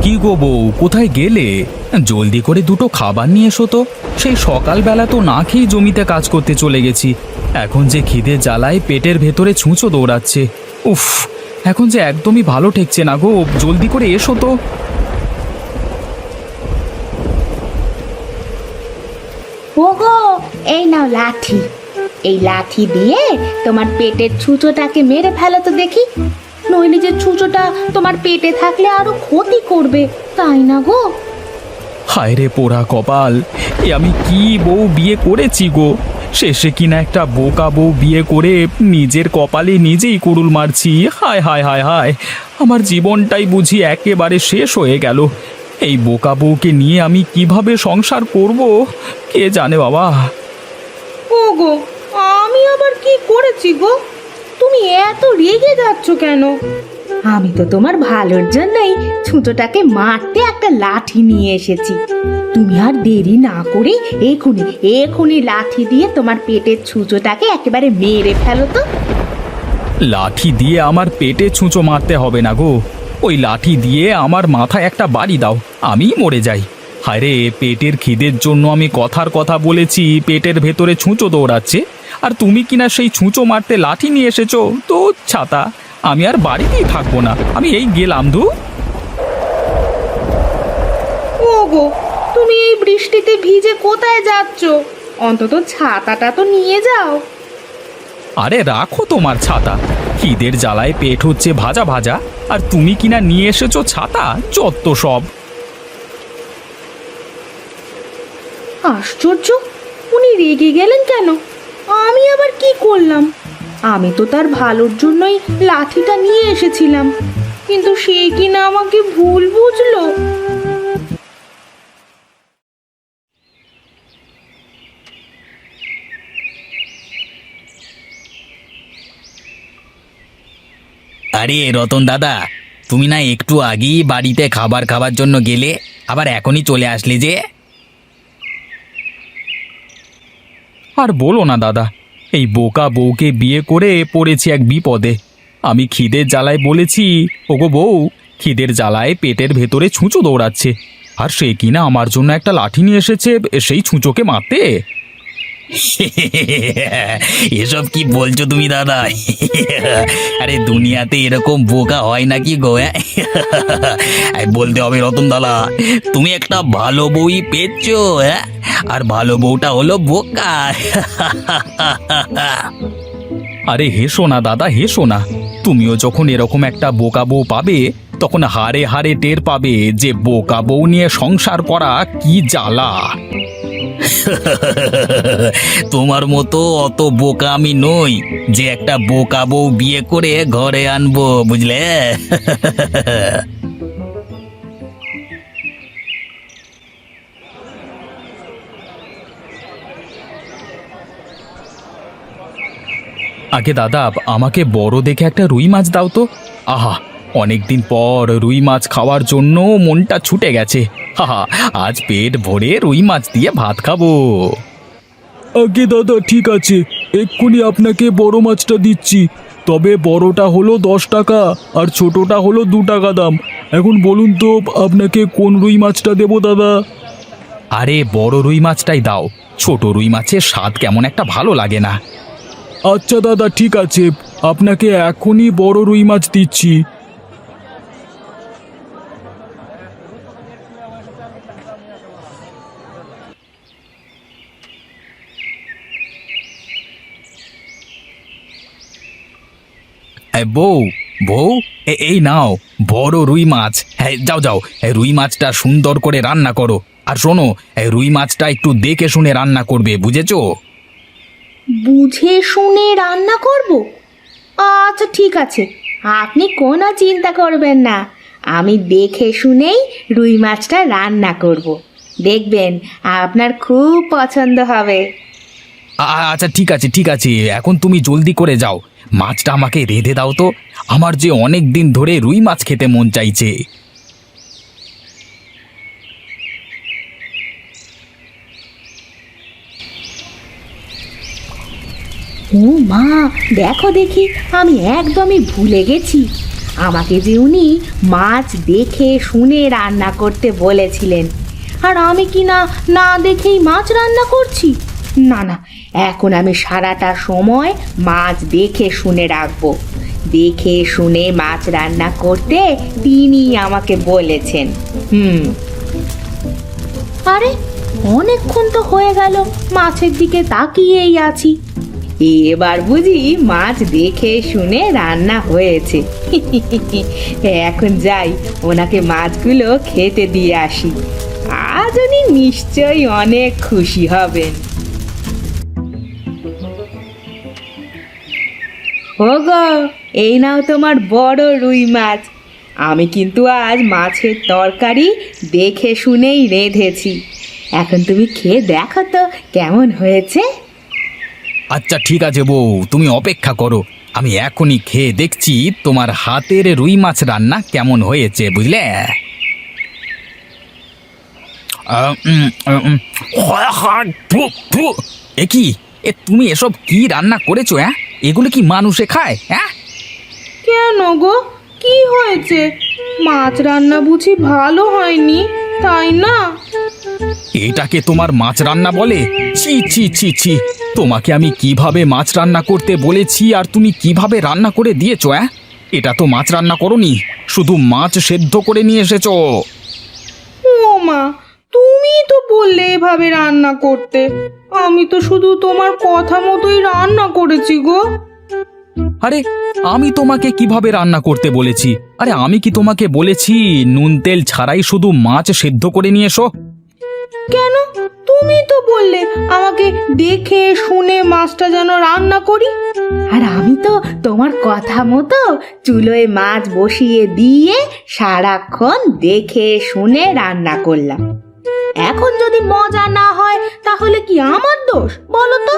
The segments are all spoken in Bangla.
কি গো বউ, কোথায় গেলে? জলদি করে দুটো খাবার নিয়ে এসো তো। সেই সকালবেলা তো না খেয়ে জমিতে কাজ করতে চলে গেছি। এখন যে খিদে জ্বালায় পেটের ভেতরে ছুঁচো দৌড়াচ্ছে। উফ, এখন যে একদমই ভালো ঠেকছে না গো, জলদি করে এসো তো। ওগো, এই নাও লাঠি। এই লাঠি দিয়ে তোমার পেটের ছুঁচোটাকে মেরে ফেলো তো দেখি। নইলে যে ছুঁচোটা তোমার পেটে থাকলে আরো ক্ষতি করবে, তাই না গো? হায় রে পোড়া কপাল, এ আমি কি বউ বিয়ে করেছি গো! শেষে কিনা একটা বোকা বউ বিয়ে করে নিজের কপালে নিজেই কুড়ুল মারছি। হায় হায় হায় হায়, আমার জীবনটাই বুঝি একেবারে শেষ হয়ে গেল। এই বোকা বউকে নিয়ে আমি কিভাবে সংসার করব কে জানে বাবা। ওগো, আমি আবার কি করেছি গো? তুমি এত রেগে যাচ্ছ কেন? আমি তো তোমার ভালোর জন্যই ছুঁচোটাকে মারতে একটা লাঠি নিয়ে এসেছি। তুমি আর দেরি না করে এখুনি এখুনি লাঠি দিয়ে তোমার পেটের ছুঁচোটাকে একেবারে মেরে ফেলো তো। লাঠি দিয়ে আমার পেটে ছুঁচো মারতে হবে না গো, ওই লাঠি দিয়ে আমার মাথায় একটা বাড়ি দাও, আমি মরে যাই। হায় রে, পেটের খিদের জন্য আমি কথার কথা বলেছি, পেটের ভেতরে ছুঁচো দৌড়াচ্ছে, আর তুমি কিনা সেই ছুঁচো মারতে লাঠি নিয়ে এসেছো। তো ছাতা, আমি আর বাড়িতেই থাকবো না, আমি এই গেলাম। ওগো, তুমি এই বৃষ্টিতে ভিজে কোথায় যাচ্ছ? অন্তত ছাতাটা তো নিয়ে যাও। আরে রাখো তোমার ছাতা, খিদের জ্বালায় পেট হচ্ছে ভাজা ভাজা, আর তুমি কিনা নিয়ে এসেছো ছাতা, যত সব। আশ্চর্য, উনি রেগে গেলেন কেন? আমি আবার কি করলাম? আমি তো তার ভালোর জন্যই লাঠিটা নিয়ে এসেছিলাম, কিন্তু সে কিনা আমাকে ভুল বুঝলো। আরে রতন দাদা, তুমি না একটু আগেই বাড়িতে খাবার খাবার জন্য গেলে, আবার এখনই চলে আসলে যে? আর বলো না দাদা, এই বোকা বউকে বিয়ে করে পড়েছি এক বিপদে। আমি খিদের জ্বালায় বলেছি, ওগো বউ, খিদের জ্বালায় পেটের ভেতরে ছুঁচো দৌড়াচ্ছে, আর সে কিনা আমার জন্য একটা লাঠি নিয়ে এসেছে সেই ছুঁচোকে মারতে। এসব কি বলছো তুমি দাদা? আরে দুনিয়াতে এরকম বোকা হয় নাকি গো? বলতে হবে রতন দাদা, তুমি একটা ভালো বউই পেয়েছো, আর ভালো বউটা হলো বোকা। আরে হেসো না দাদা, হেসো না। তুমিও যখন এরকম একটা বোকা বউ পাবে, তখন হাড়ে হাড়ে টের পাবে যে বোকা বউ নিয়ে সংসার করা কি জ্বালা। তোমার মতো অত বোকা আমি নই যে একটা বোকা বউ বিয়ে করে ঘরে আনবো, বুঝলে? আগে দাদা, আমাকে বড় দেখে একটা রুই মাছ দাও তো। আহা, অনেকদিন পর রুই মাছ খাওয়ার জন্য মনটা ছুটে গেছে। হাহা, আজ পেট ভরে রুই মাছ দিয়ে ভাত খাবো। আগে দাদা, ঠিক আছে, এক্ষুনি আপনাকে বড় মাছটা দিচ্ছি। তবে বড়টা হলো 10 টাকা আর ছোটটা হলো 2 টাকা দাম। এখন বলুন তো আপনাকে কোন রুই মাছটা দেবো দাদা? আরে বড় রুই মাছটাই দাও, ছোট রুই মাছের স্বাদ কেমন একটা ভালো লাগে না। আচ্ছা দাদা, ঠিক আছে, আপনাকে এখনই বড় রুই মাছ দিচ্ছি। বউ, বউ, এই নাও বড় রুই মাছ। হ্যাঁ, যাও যাও, রুই মাছটা সুন্দর করে রান্না করো। আর শোনো, রুই মাছটা একটু দেখে শুনে রান্না করবে, বুঝেছো? বুঝে শুনে রান্না করব? আচ্ছা ঠিক আছে, আপনি কোনো চিন্তা করবেন না। আমি দেখে শুনেই রুই মাছটা রান্না করব। দেখবেন আপনার খুব পছন্দ হবে। আচ্ছা ঠিক আছে, ঠিক আছে, এখন তুমি জলদি করে যাও, মাছটা আমাকে রেঁধে দাও তো। আমার যে অনেক দিন ধরে রুই মাছ খেতে মন চাইছে। ও মা, দেখো দেখি, আমি একদমই ভুলে গেছি। আমাকে যে উনি মাছ দেখে শুনে রান্না করতে বলেছিলেন, আর আমি কি না না দেখেই মাছ রান্না করছি? না না, এখন আমি সারাটা সময় মাছ দেখে শুনে রাখবো। দেখে শুনে মাছ রান্না করতে তিনি আমাকে বলেছেন। আরে অনেকক্ষণ তো হয়ে গেল মাছের দিকে তাকিয়েই আছি, এবার বুঝি মাছ দেখে শুনে রান্না হয়েছে। এখন যাই, ওনাকে মাছগুলো খেতে দিয়ে আসি, আজ উনি নিশ্চয়ই অনেক খুশি হবেন। ওগো, এই নাও তোমার বড় রুই মাছ। আমি কিন্তু আজ মাছের তরকারি দেখে শুনেই রেঁধেছি। এখন তুমি খেয়ে দেখো তো কেমন হয়েছে। আচ্ছা ঠিক আছে বউ, তুমি অপেক্ষা করো, আমি এখনই খেয়ে দেখছি তোমার হাতের রুই মাছ রান্না কেমন হয়েছে, বুঝলে? এ কি, তুমি এসব কি রান্না করেছো? হ্যাঁ, এগুলো কি মানুষে খায়? হ্যাঁ, কেন গো, কি হয়েছে? মাছ রান্না বুঝি ভালো হয়নি, তাই না? এটাকে তোমার মাছ রান্না বলে? ছি ছি ছি ছি, তোমাকে আমি কিভাবে মাছ রান্না করতে বলেছি আর তুমি কিভাবে রান্না করে দিয়েছো? হ্যাঁ, এটা তো মাছ রান্না করোনি, শুধু মাছ সেদ্ধ করে নিয়ে এসেছো। ও মা, তুমি তো বললে এভাবে রান্না করতে, আমি তো শুধু তোমার কথা মতোই রান্না করেছি গো। আরে আমি তোমাকে কিভাবে রান্না করতে বলেছি? আরে আমি কি তোমাকে বলেছি নুন তেল ছাড়াই শুধু মাছ সেদ্ধ করে নিয়ে এসো? কেন, তুমি তো বললে আমাকে দেখে শুনে মাছটা যেন রান্না করি, আর আমি তো তোমার কথা মতো চুলোয় মাছ বসিয়ে দিয়ে সারাক্ষণ দেখে শুনে রান্না করলাম। এখন যদি মজা না হয় তাহলে কি আমার দোষ বলো তো?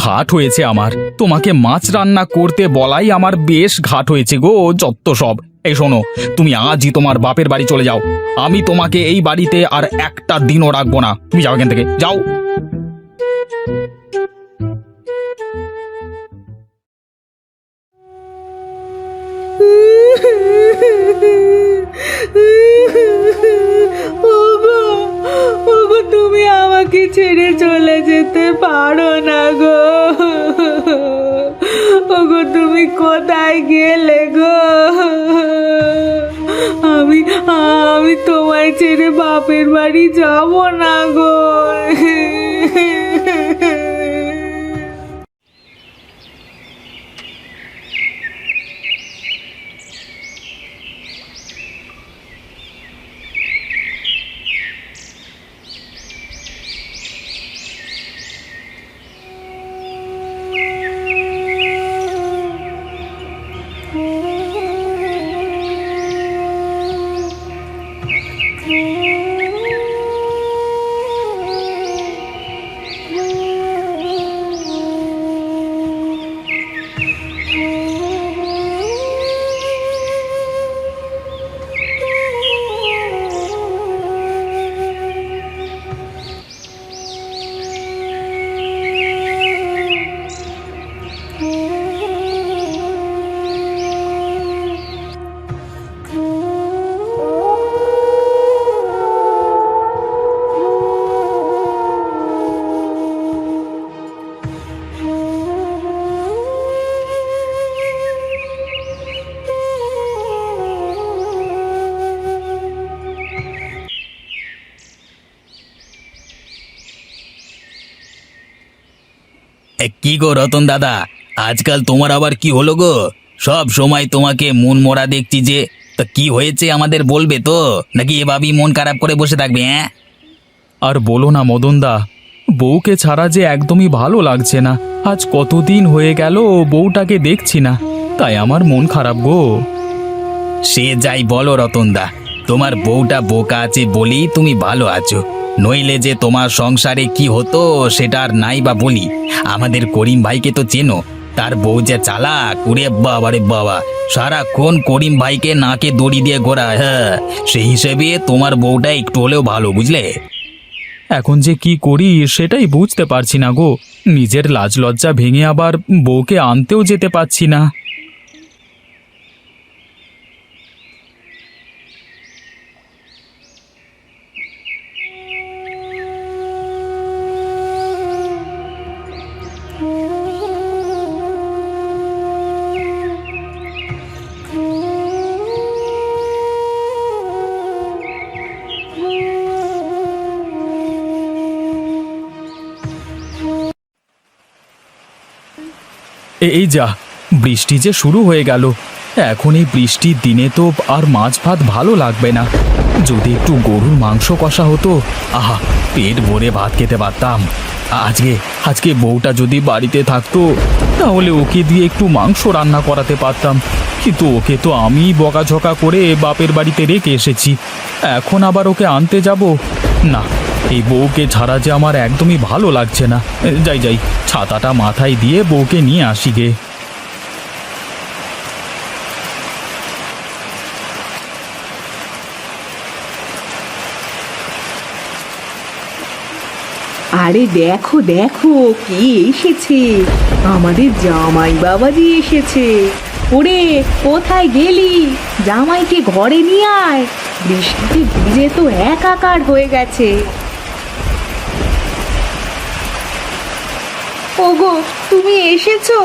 ঘাট হয়েছে আমার, তোমাকে মাছ রান্না করতে বলাই আমার বেশ ঘাট হয়েছে গো, যত সব। এই শোনো, তুমি আজই তোমার বাপের বাড়ি চলে যাও, আমি তোমাকে এই বাড়িতে আর একটা দিনও রাখবো না। তুমি যাও এখান থেকে, যাও। ওগো, ওগো, তুমি আমাকে ছেড়ে চলে যেতে পারো না গো। ওগো, তুমি কোথায় গেলে গো? আমি আমি তোমায় ছেড়ে বাপের বাড়ি যাব না গো। কি গো রতন দাদা, আজকাল তোমার আবার কি হলো গো? সব সময় তোমাকে মন মরা দেখছি যে। তা কি হয়েছে আমাদের বলবে তো, নাকি এভাবেই মন খারাপ করে বসে থাকবে? হ্যাঁ, আর বলো না মদনদা, বউকে ছাড়া যে একদমই ভালো লাগছে না। আজ কতদিন হয়ে গেল বউটাকে দেখছি না, তাই আমার মন খারাপ গো। সে যাই বলো রতনদা, তোমার বউটা বোকা আছে বলেই তুমি ভালো আছো, নইলে যে তোমার সংসারে কি হতো সেটা আর নাই বা বলি। আমাদের করিম ভাইকে তো চেনো, তার বউ যে চালাক, ওরে বাবা রে বাবা, সারাক্ষণ করিম ভাইকে নাকে দড়ি দিয়ে ঘোরায়। হ্যাঁ, সেই হিসেবে তোমার বউটা একটু হলেও ভালো, বুঝলে? এখন যে কি করি সেটাই বুঝতে পারছি না গো, নিজের লাজ লজ্জা ভেঙে আবার বউকে আনতেও যেতে পারছি না। এই যা, বৃষ্টি যে শুরু হয়ে গেল। এখন এই বৃষ্টির দিনে তো আর মাছ ভাত ভালো লাগবে না। যদি একটু গরুর মাংস কষা হতো, আহা, পেট ভরে ভাত খেতে পারতাম। আজকে আজকে বউটা যদি বাড়িতে থাকতো, তাহলে ওকে দিয়ে একটু মাংস রান্না করাতে পারতাম। কিন্তু ওকে তো আমি বকাঝকা করে বাপের বাড়িতে রেখে এসেছি। এখন আবার ওকে আনতে যাব না। এই বউকে ছাড়া যে আমার একদমই ভালো লাগছে না। যাই যাই, ছাতাটা মাথায় দিয়ে বউকে নিয়ে আসি গে। আরে দেখো দেখো কে এসেছে, আমাদের জামাই বাবাজি এসেছে। ওরে কোথায় গেলি? জামাইকে ঘরে নিয়ে আয়, বৃষ্টিতে ভিজে তো একাকার হয়ে গেছে। ওগো, তুমি এসেছো?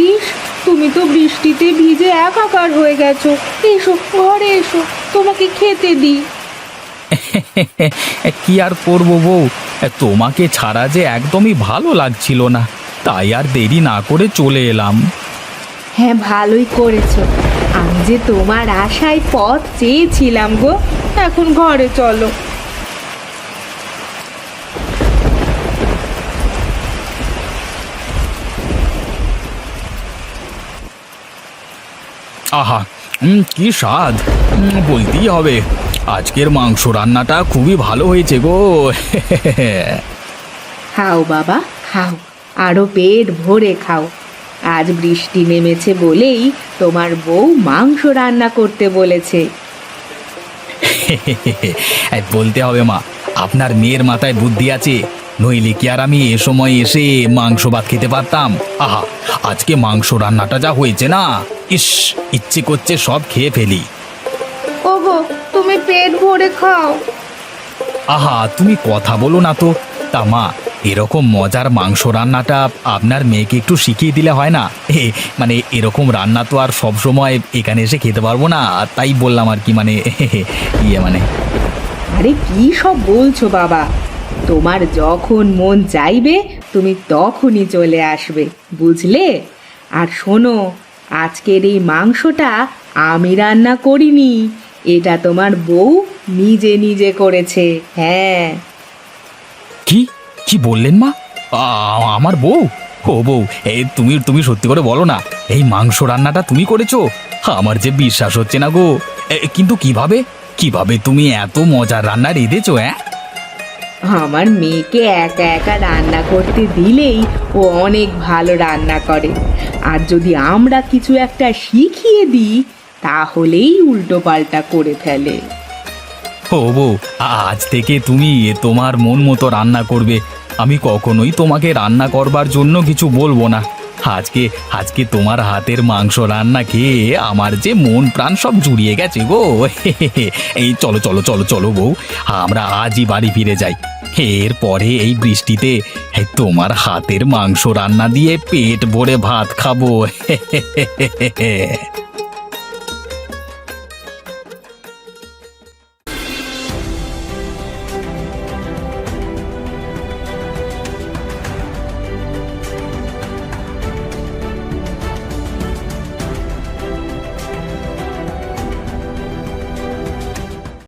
ইস, তুমি তো বৃষ্টিতে ভিজে একাকার হয়ে গেছো। এসো ঘরে এসো, তোমাকে খেতে দিই। কি আর করব বউ, তোমাকে ছাড়া যে একদমই ভালো লাগছিল না, তাই আর দেরি না করে চলে এলাম। হ্যাঁ, ভালোই করেছো। আমি যে তোমার আশায় পথ চেয়েছিলাম গো। এখন ঘরে চলো। আহা, কি স্বাদ! বলতেই হবে, আজকের মাংস রান্নাটা খুবই ভালো হয়েছে গো। খাও বাবা খাও, আরো পেট ভরে খাও। আজ বৃষ্টি নেমেছে বলেই তোমার বউ মাংস রান্না করতে বলেছে। বলতে হবে মা, আপনার মেয়ের মাথায় বুদ্ধি আছে, নইলে কি আর আমি এ সময় এসে মাংস ভাত খেতে পারতাম? আহা, আজকে মাংস রান্নাটা যা হয়েছে না, ইস, ইচ্ছে করছে সব খেয়ে ফেলি। ওগো, তুমি পেট ভরে খাও। আহা, তুমি কথা বলো না তো। তা মা, এরকম মজার মাংস রান্নাটা আপনার মেয়েকে একটু শিখিয়ে দিলে হয় না? মানে এরকম রান্না তো আর সব সময় এখানে এসে খেতে পারবো না, তাই বললাম আর কি, মানে মানে। আরে কি সব বলছো বাবা, তোমার যখন মন চাইবে তুমি তখনই চলে আসবে, বুঝলে? আর শোনো, আজকের এই মাংসটা আমি রান্না করিনি, এটা তোমার বউ নিজে নিজে করেছে। হ্যাঁ। কি কি বললেন মা? আমার বউ? ও বউ, তুমি তুমি সত্যি করে বলো না, এই মাংস রান্নাটা তুমি করেছো? আমার যে বিশ্বাস হচ্ছে না গো। কিন্তু কিভাবে কিভাবে তুমি এত মজার রান্না রেঁধেছো? আমার মেয়েকে একা একা রান্না করতে দিলেই ও অনেক ভালো রান্না করে। আর যদি আমরা কিছু একটা শিখিয়ে দিই, তাহলেই উল্টো পাল্টা করে ফেলে। ও বউ, আজ থেকে তুমি তোমার মন মতো রান্না করবে। আমি কখনোই তোমাকে রান্না করবার জন্য কিছু বলবো না। আজকে আজকে তোমার হাতের মাংস রান্না খেয়ে আমার যে মন প্রাণ সব জুড়িয়ে গেছে গো। এই চলো চলো চলো চলো বউ, আমরা আজই বাড়ি ফিরে যাই। এরপরে এই বৃষ্টিতে তোমার হাতের মাংস রান্না দিয়ে পেট ভরে ভাত খাবো।